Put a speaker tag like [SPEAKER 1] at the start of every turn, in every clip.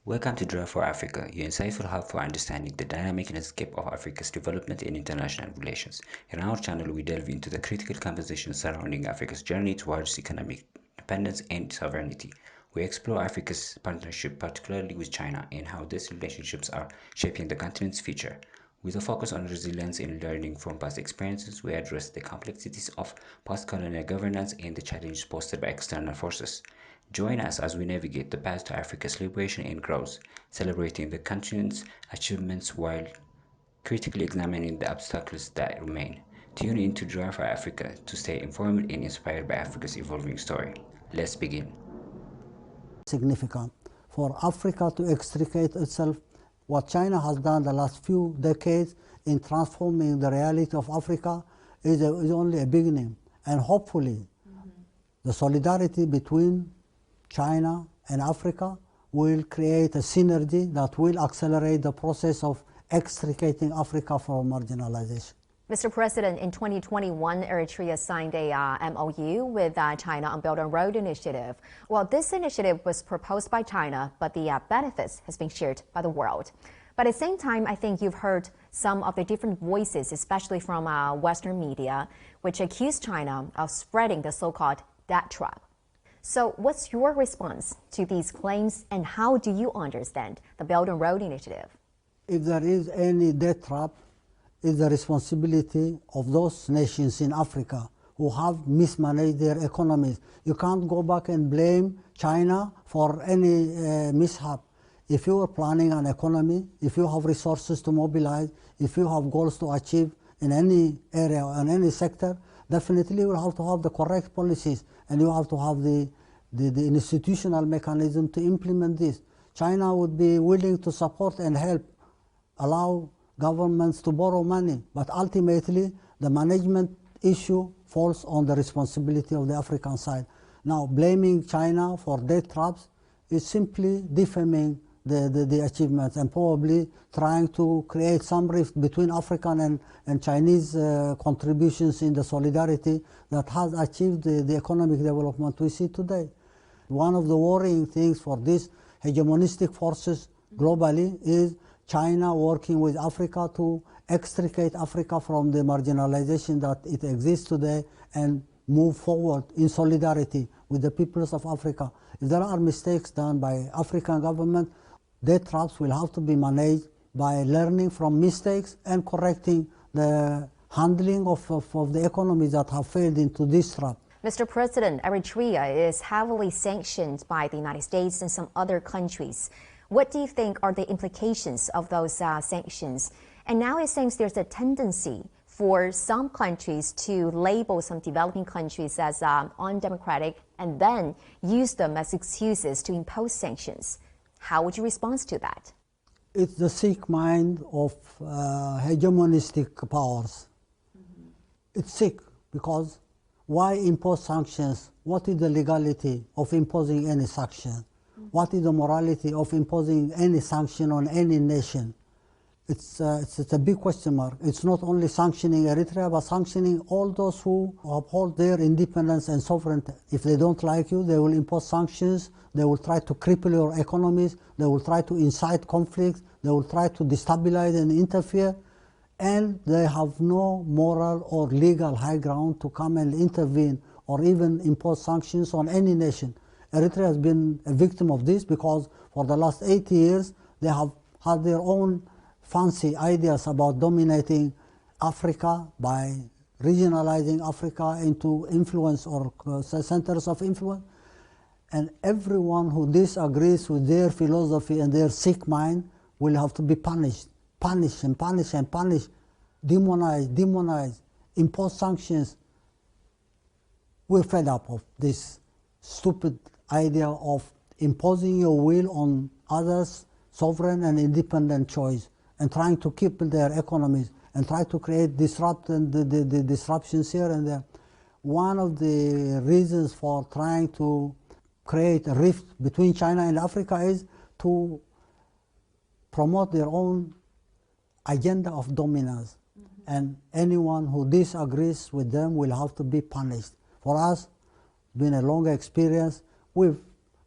[SPEAKER 1] Welcome to Drive for Africa, your insightful hub for understanding the dynamic landscape of Africa's development in international relations. In our channel, we delve into the critical conversations surrounding Africa's journey towards economic independence and sovereignty. We explore Africa's partnership, particularly with China, and how these relationships are shaping the continent's future. With a focus on resilience and learning from past experiences, we address the complexities of post-colonial governance and the challenges posed by external forces. Join us as we navigate the path to Africa's liberation and growth, celebrating the continent's achievements while critically examining the obstacles that remain. Tune in to Drive for Africa to stay informed and inspired by Africa's evolving story. Let's begin.
[SPEAKER 2] Significant for Africa to extricate itself. What China has done the last few decades in transforming the reality of Africa is only a beginning. And hopefully, the solidarity between China and Africa will create a synergy that will accelerate the process of extricating Africa from marginalization.
[SPEAKER 3] Mr. President, in 2021, Eritrea signed a MOU with China on Belt and Road Initiative. Well, this initiative was proposed by China, but the benefits has been shared by the world. But at the same time, I think you've heard some of the different voices, especially from Western media, which accuse China of spreading the so-called debt trap. So what's your response to these claims, and how do you understand the Belt and Road Initiative?
[SPEAKER 2] If there is any debt trap, it's the responsibility of those nations in Africa who have mismanaged their economies. You can't go back and blame China for any mishap. If you are planning an economy, if you have resources to mobilize, if you have goals to achieve in any area, in any sector, definitely you will have to have the correct policies, and you have to have the institutional mechanism to implement this. China would be willing to support and help, allow governments to borrow money, but ultimately the management issue falls on the responsibility of the African side. Now, blaming China for debt traps is simply defaming the achievements and probably trying to create some rift between African and Chinese contributions in the solidarity that has achieved the economic development we see today. One of the worrying things for these hegemonistic forces globally is China working with Africa to extricate Africa from the marginalization that it exists today and move forward in solidarity with the peoples of Africa. If there are mistakes done by African government, debt traps will have to be managed by learning from mistakes and correcting the handling of the economies that have failed into this trap.
[SPEAKER 3] Mr. President, Eritrea is heavily sanctioned by the United States and some other countries. What do you think are the implications of those sanctions? And now it seems there's a tendency for some countries to label some developing countries as undemocratic and then use them as excuses to impose sanctions. How would you respond to that?
[SPEAKER 2] It's the sick mind of hegemonistic powers. It's sick because why impose sanctions? What is the legality of imposing any sanction? What is the morality of imposing any sanction on any nation? It's a big question mark. It's not only sanctioning Eritrea, but sanctioning all those who uphold their independence and sovereignty. If they don't like you, they will impose sanctions. They will try to cripple your economies. They will try to incite conflicts. They will try to destabilize and interfere. And they have no moral or legal high ground to come and intervene or even impose sanctions on any nation. Eritrea has been a victim of this because for the last 80 years, they have had their own fancy ideas about dominating Africa by regionalizing Africa into influence or centers of influence. And everyone who disagrees with their philosophy and their sick mind will have to be punished, punish and punish and punish, demonize, impose sanctions. We're fed up of this stupid idea of imposing your will on others' sovereign and independent choice and trying to keep their economies and try to create the disruptions here and there. One of the reasons for trying to create a rift between China and Africa is to promote their own agenda of dominance. And anyone who disagrees with them will have to be punished. For us, been a long experience, we've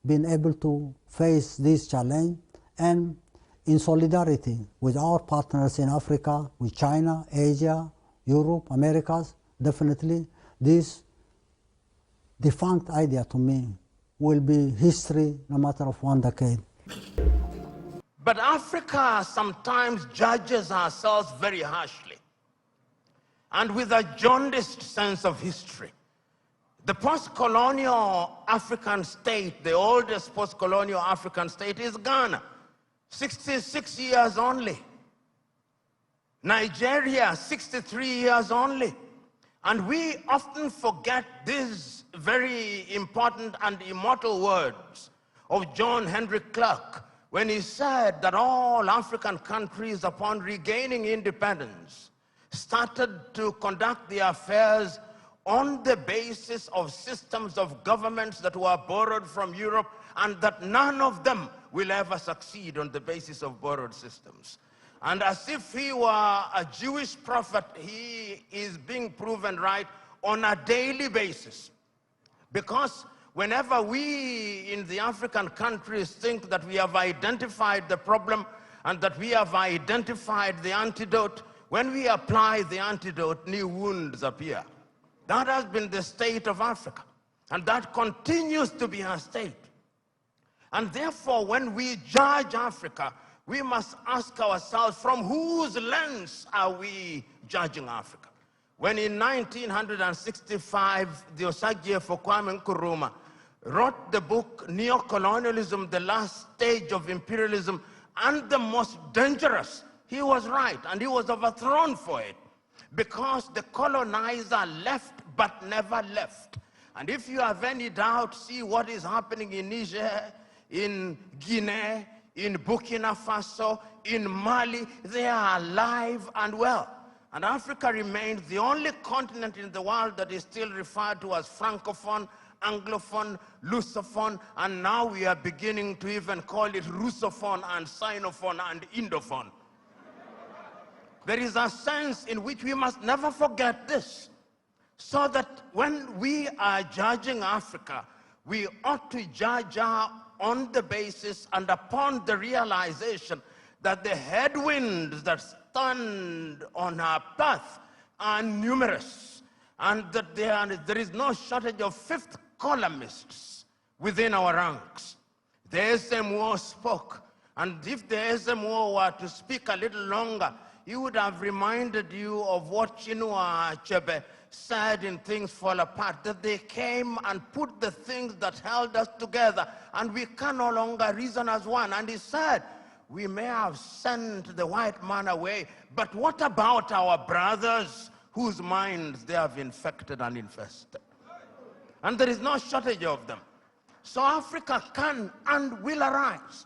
[SPEAKER 2] been able to face this challenge and in solidarity with our partners in Africa, with China, Asia, Europe, Americas, definitely this defunct idea to me will be history no matter of one decade.
[SPEAKER 4] But Africa sometimes judges ourselves very harshly and with a jaundiced sense of history. The post-colonial African state, the oldest post-colonial African state is Ghana, 66 years only. Nigeria, 63 years only. And we often forget these very important and immortal words of John Henry Clark when he said that all African countries, upon regaining independence, started to conduct their affairs on the basis of systems of governments that were borrowed from Europe, and that none of them will ever succeed on the basis of borrowed systems. And as if he were a Jewish prophet, he is being proven right on a daily basis. Because whenever we in the African countries think that we have identified the problem and that we have identified the antidote, when we apply the antidote, new wounds appear. That has been the state of Africa, and that continues to be our state. And therefore, when we judge Africa, we must ask ourselves, from whose lens are we judging Africa? When in 1965, the Osagyefo Kwame Nkrumah wrote the book Neo-Colonialism, the Last Stage of Imperialism, and the Most Dangerous, he was right, and he was overthrown for it, because the colonizer left but never left. And if you have any doubt, see what is happening in Niger, in Guinea, in Burkina Faso, in Mali. They are alive and well. And Africa remains the only continent in the world that is still referred to as Francophone, Anglophone, Lusophone, and now we are beginning to even call it Russophone and Sinophone and Indophone. There is a sense in which we must never forget this, so that when we are judging Africa, we ought to judge her on the basis and upon the realization that the headwinds that stand on our path are numerous, and that there is no shortage of fifth columnists within our ranks. The SMO spoke, and if the SMO were to speak a little longer, he would have reminded you of what Chinua Achebe said in Things Fall Apart, that they came and put the things that held us together, and we can no longer reason as one. And he said, we may have sent the white man away, but what about our brothers whose minds they have infected and infested? And there is no shortage of them. So Africa can and will arise.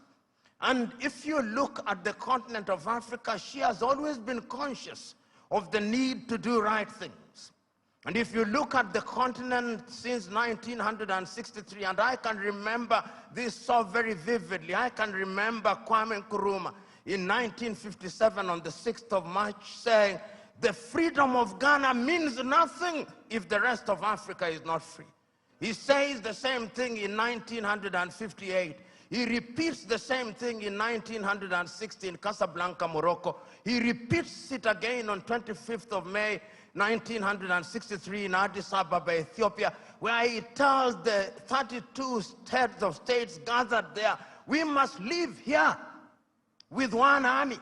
[SPEAKER 4] And if you look at the continent of Africa, she has always been conscious of the need to do right things. And if you look at the continent since 1963, and I can remember this so very vividly, I can remember Kwame Nkrumah in 1957 on the 6th of March saying, the freedom of Ghana means nothing if the rest of Africa is not free. He says the same thing in 1958. He repeats the same thing in 1960 in Casablanca, Morocco. He repeats it again on 25th of May, 1963 in Addis Ababa, Ethiopia, where he tells the 32 heads of states gathered there, we must live here with one army.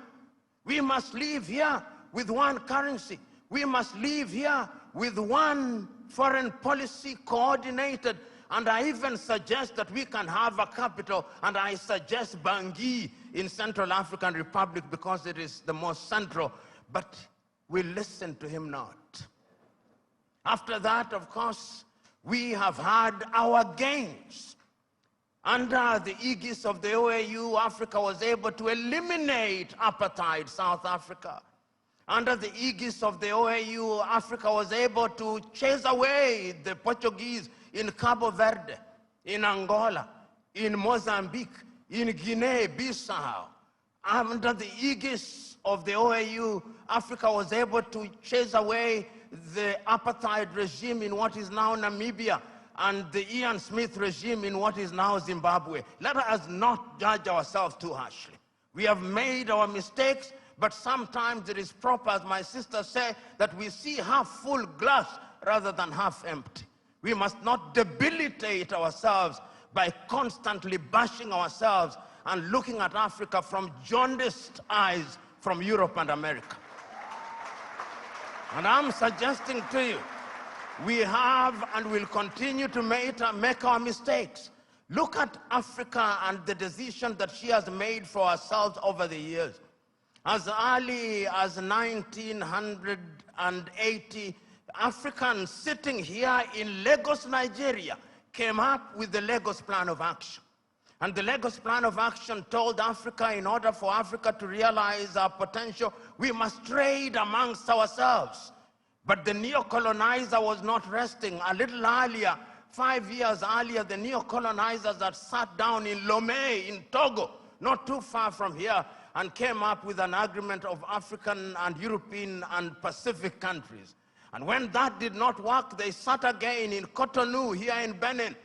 [SPEAKER 4] We must live here with one currency. We must live here with one foreign policy coordinated. And I even suggest that we can have a capital, and I suggest Bangui in Central African Republic because it is the most central. But we listen to him not. After that, of course, we have had our gains. Under the aegis of the OAU, Africa was able to eliminate apartheid, South Africa. Under the aegis of the OAU, Africa was able to chase away the Portuguese in Cabo Verde, in Angola, in Mozambique, in Guinea-Bissau. Under the aegis of the OAU, Africa was able to chase away the apartheid regime in what is now Namibia and the Ian Smith regime in what is now Zimbabwe. Let us not judge ourselves too harshly. We have made our mistakes, but sometimes it is proper, as my sister said, that we see half full glass rather than half empty. We must not debilitate ourselves by constantly bashing ourselves and looking at Africa from jaundiced eyes from Europe and America. And I'm suggesting to you, we have and will continue to make our mistakes. Look at Africa and the decision that she has made for ourselves over the years. As early as 1980, Africans sitting here in Lagos, Nigeria, came up with the Lagos Plan of Action. And the Lagos Plan of Action told Africa, in order for Africa to realize our potential, we must trade amongst ourselves. But the neo-colonizer was not resting. A little earlier, 5 years earlier, the neo-colonizers had sat down in Lomé, in Togo, not too far from here, and came up with an agreement of African and European and Pacific countries. And when that did not work, they sat again in Cotonou, here in Benin,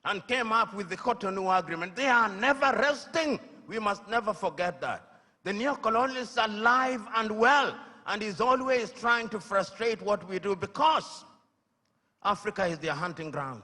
[SPEAKER 4] and came up with the Cotonou Agreement. They are never resting. We must never forget that. The neo-colonialists are alive and well, and is always trying to frustrate what we do, because Africa is their hunting ground.